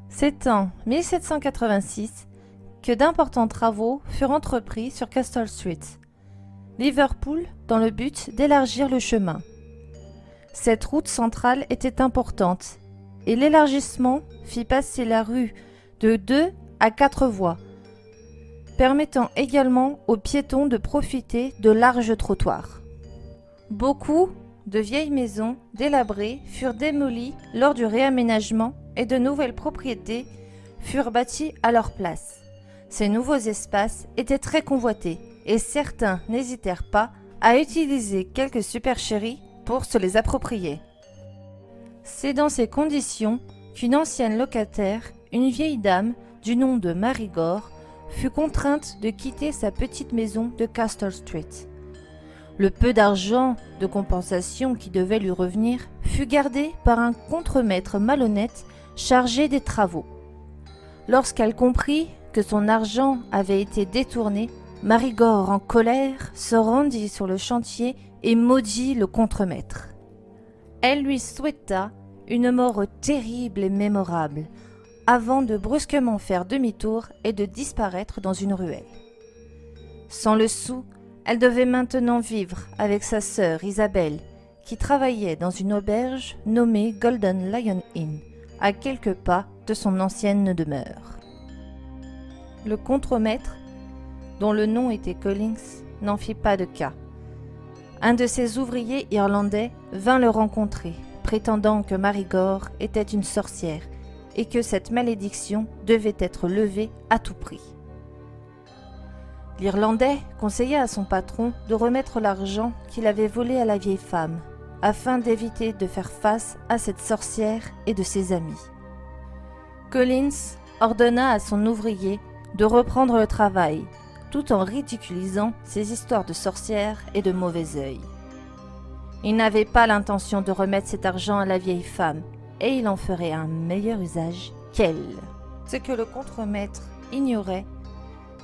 C'est en 1786 que d'importants travaux furent entrepris sur Castle Street, Liverpool, dans le but d'élargir le chemin. Cette route centrale était importante et l'élargissement fit passer la rue de 2 à 4 voies, permettant également aux piétons de profiter de larges trottoirs. Beaucoup de vieilles maisons délabrées furent démolies lors du réaménagement et de nouvelles propriétés furent bâties à leur place. Ces nouveaux espaces étaient très convoités et certains n'hésitèrent pas à utiliser quelques supercheries pour se les approprier. C'est dans ces conditions qu'une ancienne locataire, une vieille dame du nom de Mary Gore, fut contrainte de quitter sa petite maison de Castle Street. Le peu d'argent de compensation qui devait lui revenir fut gardé par un contremaître malhonnête chargé des travaux. Lorsqu'elle comprit que son argent avait été détourné, Mary Gore, en colère, se rendit sur le chantier et maudit le contremaître. Elle lui souhaita une mort terrible et mémorable, avant de brusquement faire demi-tour et de disparaître dans une ruelle. Sans le sou, elle devait maintenant vivre avec sa sœur Isabelle, qui travaillait dans une auberge nommée Golden Lion Inn, à quelques pas de son ancienne demeure. Le contremaître, dont le nom était Collins, n'en fit pas de cas. Un de ses ouvriers irlandais vint le rencontrer, prétendant que Mary Gore était une sorcière et que cette malédiction devait être levée à tout prix. L'Irlandais conseilla à son patron de remettre l'argent qu'il avait volé à la vieille femme, afin d'éviter de faire face à cette sorcière et de ses amis. Collins ordonna à son ouvrier de reprendre le travail, tout en ridiculisant ces histoires de sorcières et de mauvais œil. Il n'avait pas l'intention de remettre cet argent à la vieille femme, et il en ferait un meilleur usage qu'elle. Ce que le contremaître ignorait,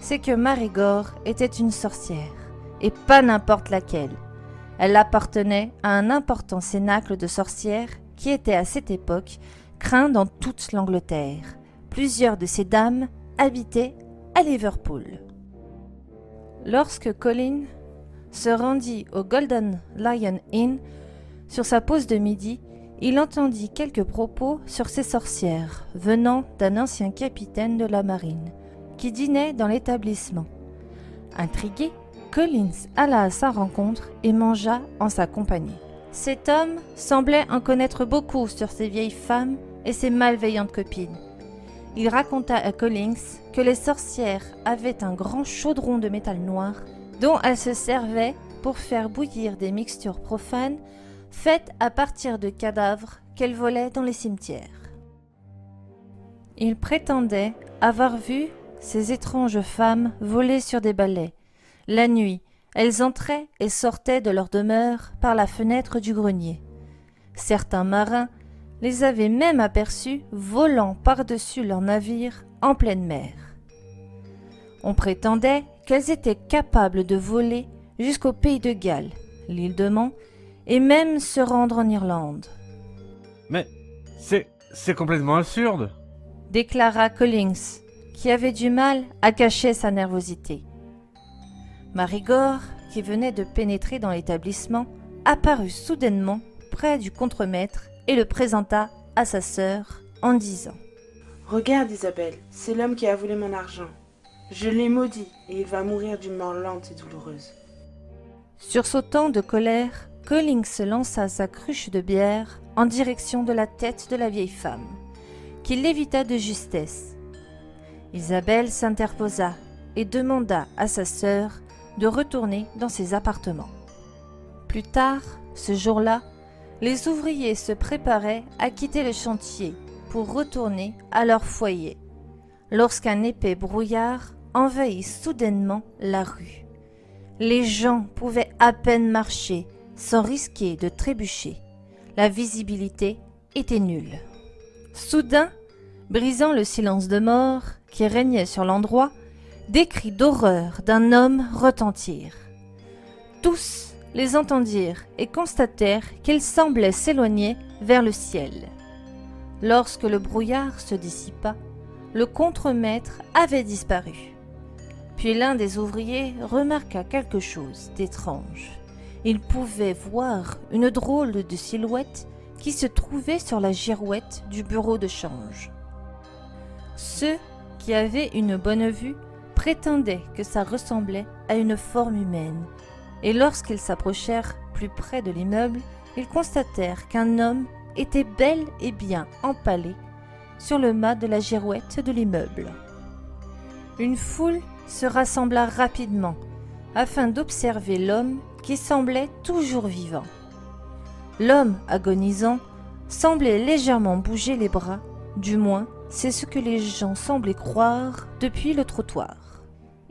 c'est que Mary Gore était une sorcière, et pas n'importe laquelle. Elle appartenait à un important cénacle de sorcières qui était à cette époque craint dans toute l'Angleterre. Plusieurs de ces dames habitaient à Liverpool. Lorsque Colin se rendit au Golden Lion Inn, sur sa pause de midi, il entendit quelques propos sur ces sorcières venant d'un ancien capitaine de la marine qui dînait dans l'établissement. Intrigué, Collins alla à sa rencontre et mangea en sa compagnie. Cet homme semblait en connaître beaucoup sur ces vieilles femmes et ses malveillantes copines. Il raconta à Collins que les sorcières avaient un grand chaudron de métal noir dont elles se servaient pour faire bouillir des mixtures profanes faites à partir de cadavres qu'elles volaient dans les cimetières. Il prétendait avoir vu ces étranges femmes voler sur des balais. La nuit, elles entraient et sortaient de leur demeure par la fenêtre du grenier. Certains marins les avaient même aperçues volant par-dessus leur navire en pleine mer. On prétendait qu'elles étaient capables de voler jusqu'au pays de Galles, l'île de Man, et même se rendre en Irlande. Mais c'est complètement absurde. Déclara Collins, qui avait du mal à cacher sa nervosité. Mary Gore, qui venait de pénétrer dans l'établissement, apparut soudainement près du contremaître et le présenta à sa sœur en disant « Regarde Isabelle, c'est l'homme qui a volé mon argent. Je l'ai maudit et il va mourir d'une mort lente et douloureuse. » Sursautant de colère, Collins lança sa cruche de bière en direction de la tête de la vieille femme, qui l'évita de justesse. Isabelle s'interposa et demanda à sa sœur de retourner dans ses appartements. Plus tard, ce jour-là, les ouvriers se préparaient à quitter le chantier pour retourner à leur foyer, lorsqu'un épais brouillard envahit soudainement la rue. Les gens pouvaient à peine marcher sans risquer de trébucher. La visibilité était nulle. Soudain, brisant le silence de mort qui régnait sur l'endroit, des cris d'horreur d'un homme retentirent. Tous les entendirent et constatèrent qu'il semblait s'éloigner vers le ciel. Lorsque le brouillard se dissipa, le contremaître avait disparu. Puis l'un des ouvriers remarqua quelque chose d'étrange. Il pouvait voir une drôle de silhouette qui se trouvait sur la girouette du bureau de change. Ceux qui avaient une bonne vue prétendaient que ça ressemblait à une forme humaine, et lorsqu'ils s'approchèrent plus près de l'immeuble, ils constatèrent qu'un homme était bel et bien empalé sur le mât de la girouette de l'immeuble. Une foule se rassembla rapidement afin d'observer l'homme qui semblait toujours vivant. L'homme agonisant semblait légèrement bouger les bras, du moins c'est ce que les gens semblaient croire depuis le trottoir.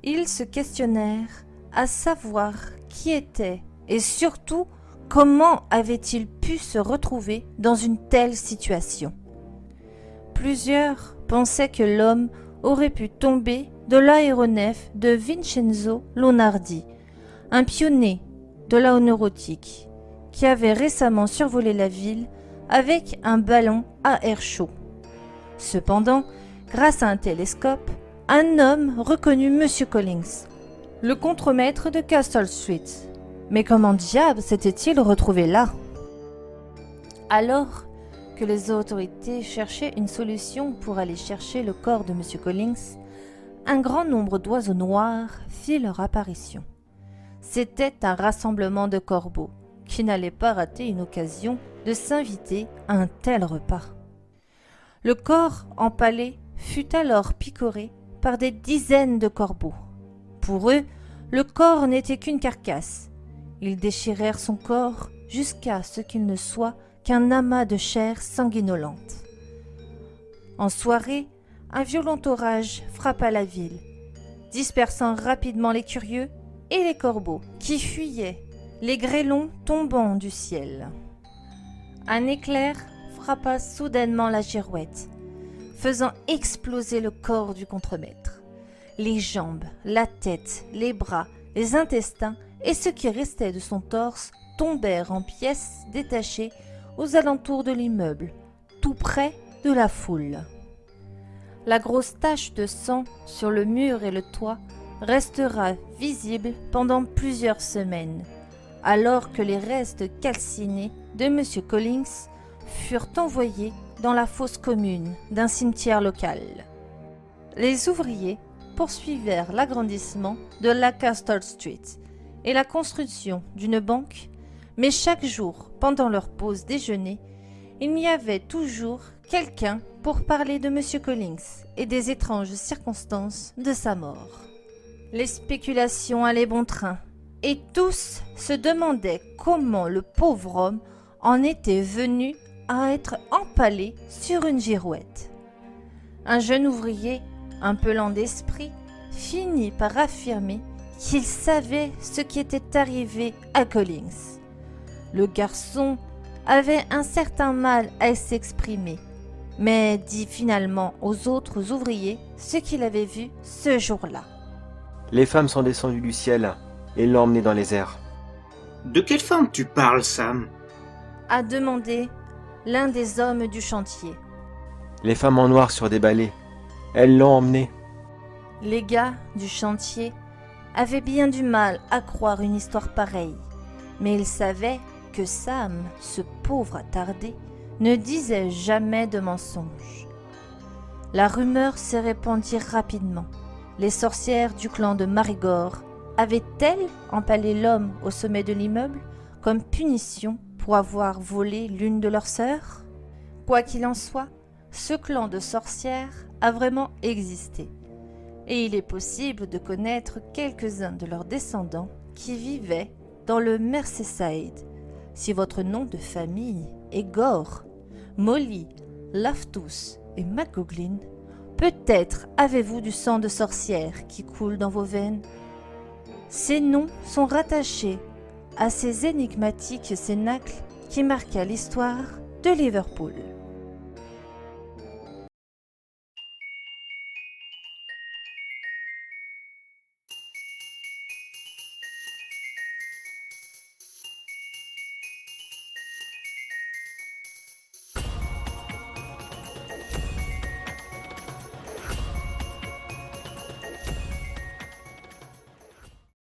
Ils se questionnèrent à savoir qui était et surtout comment avait-il pu se retrouver dans une telle situation. Plusieurs pensaient que l'homme aurait pu tomber de l'aéronef de Vincenzo Lonardi, un pionnier de l'aéronautique qui avait récemment survolé la ville avec un ballon à air chaud. Cependant, grâce à un télescope, un homme reconnut M. Collins, le contremaître de Castle Street. Mais comment diable s'était-il retrouvé là? Alors que les autorités cherchaient une solution pour aller chercher le corps de M. Collins, un grand nombre d'oiseaux noirs fit leur apparition. C'était un rassemblement de corbeaux qui n'allait pas rater une occasion de s'inviter à un tel repas. Le corps empalé fut alors picoré par des dizaines de corbeaux. Pour eux, le corps n'était qu'une carcasse. Ils déchirèrent son corps jusqu'à ce qu'il ne soit qu'un amas de chair sanguinolente. En soirée, un violent orage frappa la ville, dispersant rapidement les curieux et les corbeaux qui fuyaient, les grêlons tombant du ciel. Un éclair frappa soudainement la girouette, faisant exploser le corps du contremaître. Les jambes, la tête, les bras, les intestins et ce qui restait de son torse tombèrent en pièces détachées aux alentours de l'immeuble, tout près de la foule. La grosse tache de sang sur le mur et le toit restera visible pendant plusieurs semaines, alors que les restes calcinés de M. Collins furent envoyés dans la fosse commune d'un cimetière local. Les ouvriers poursuivirent l'agrandissement de la Castle Street et la construction d'une banque, mais chaque jour, pendant leur pause déjeuner, il y avait toujours quelqu'un pour parler de M. Collins et des étranges circonstances de sa mort. Les spéculations allaient bon train, et tous se demandaient comment le pauvre homme en était venu à être empalé sur une girouette. Un jeune ouvrier, un peu lent d'esprit, finit par affirmer qu'il savait ce qui était arrivé à Collins. Le garçon avait un certain mal à s'exprimer, mais dit finalement aux autres ouvriers ce qu'il avait vu ce jour-là. Les femmes sont descendues du ciel et l'ont emmené dans les airs. De quelle femme tu parles, Sam? A demandé l'un des hommes du chantier. Les femmes en noir sur des balais, elles l'ont emmené. Les gars du chantier avaient bien du mal à croire une histoire pareille, mais ils savaient que Sam, ce pauvre attardé, ne disait jamais de mensonges. La rumeur s'est répandue rapidement. Les sorcières du clan de Marigore avaient-elles empalé l'homme au sommet de l'immeuble comme punition pour avoir volé l'une de leurs sœurs? Quoi qu'il en soit, ce clan de sorcières a vraiment existé, et il est possible de connaître quelques-uns de leurs descendants qui vivaient dans le Merseyside. Si votre nom de famille est Gore, Molly, Loftus et McGoglin, peut-être avez-vous du sang de sorcière qui coule dans vos veines. Ces noms sont rattachés à ces énigmatiques cénacles qui marquaient l'histoire de Liverpool.